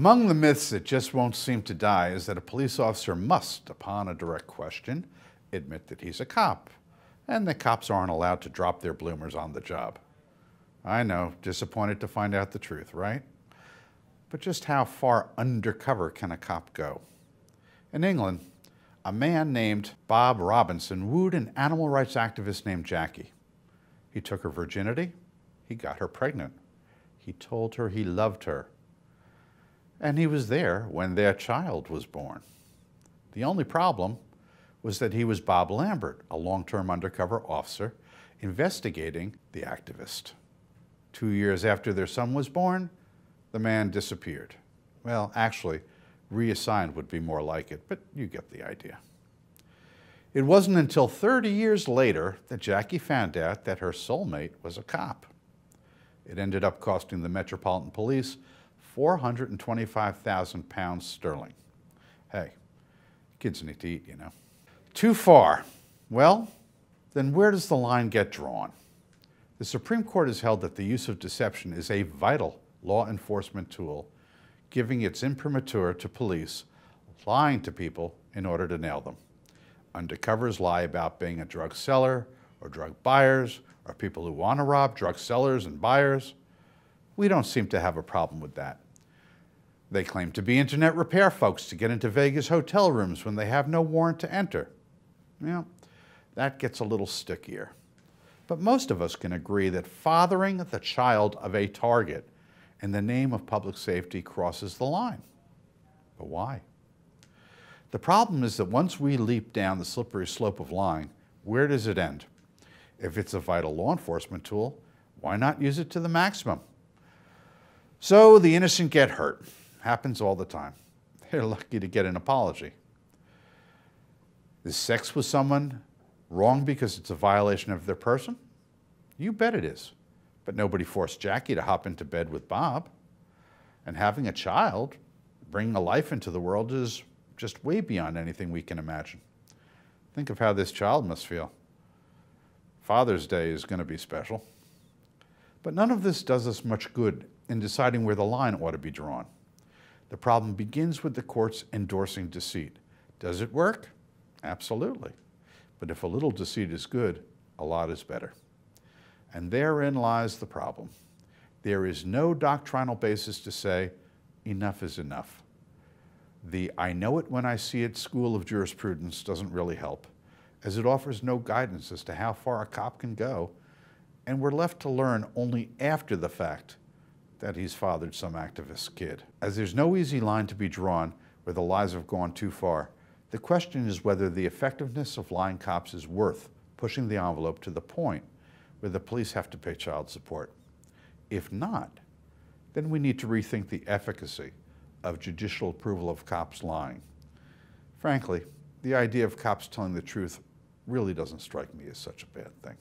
Among the myths that just won't seem to die is that a police officer must, upon a direct question, admit that he's a cop, and that cops aren't allowed to drop their bloomers on the job. I know, disappointed to find out the truth, right? But just how far undercover can a cop go? In England, a man named Bob Robinson wooed an animal rights activist named Jackie. He took her virginity, he got her pregnant. He told her he loved her. And he was there when their child was born. The only problem was that he was Bob Lambert, a long-term undercover officer investigating the activist. 2 years after their son was born, the man disappeared. Well, actually, reassigned would be more like it, but you get the idea. It wasn't until 30 years later that Jackie found out that her soulmate was a cop. It ended up costing the Metropolitan Police £425,000 sterling. Hey, kids need to eat, you know. Too far. Well, then where does the line get drawn? The Supreme Court has held that the use of deception is a vital law enforcement tool, giving its imprimatur to police, lying to people in order to nail them. Undercovers lie about being a drug seller or drug buyers, or people who want to rob drug sellers and buyers. We don't seem to have a problem with that. They claim to be internet repair folks to get into Vegas hotel rooms when they have no warrant to enter. Well, that gets a little stickier. But most of us can agree that fathering the child of a target in the name of public safety crosses the line. But why? The problem is that once we leap down the slippery slope of lying, where does it end? If it's a vital law enforcement tool, why not use it to the maximum? So the innocent get hurt. Happens all the time. They're lucky to get an apology. Is sex with someone wrong because it's a violation of their person? You bet it is. But nobody forced Jackie to hop into bed with Bob. And having a child, bringing a life into the world, is just way beyond anything we can imagine. Think of how this child must feel. Father's Day is going to be special. But none of this does us much good in deciding where the line ought to be drawn. The problem begins with the courts endorsing deceit. Does it work? Absolutely. But if a little deceit is good, a lot is better. And therein lies the problem. There is no doctrinal basis to say, enough is enough. The I know it when I see it school of jurisprudence doesn't really help, as it offers no guidance as to how far a cop can go, and we're left to learn only after the fact that he's fathered some activist kid. As there's no easy line to be drawn where the lies have gone too far, the question is whether the effectiveness of lying cops is worth pushing the envelope to the point where the police have to pay child support. If not, then we need to rethink the efficacy of judicial approval of cops lying. Frankly, the idea of cops telling the truth really doesn't strike me as such a bad thing.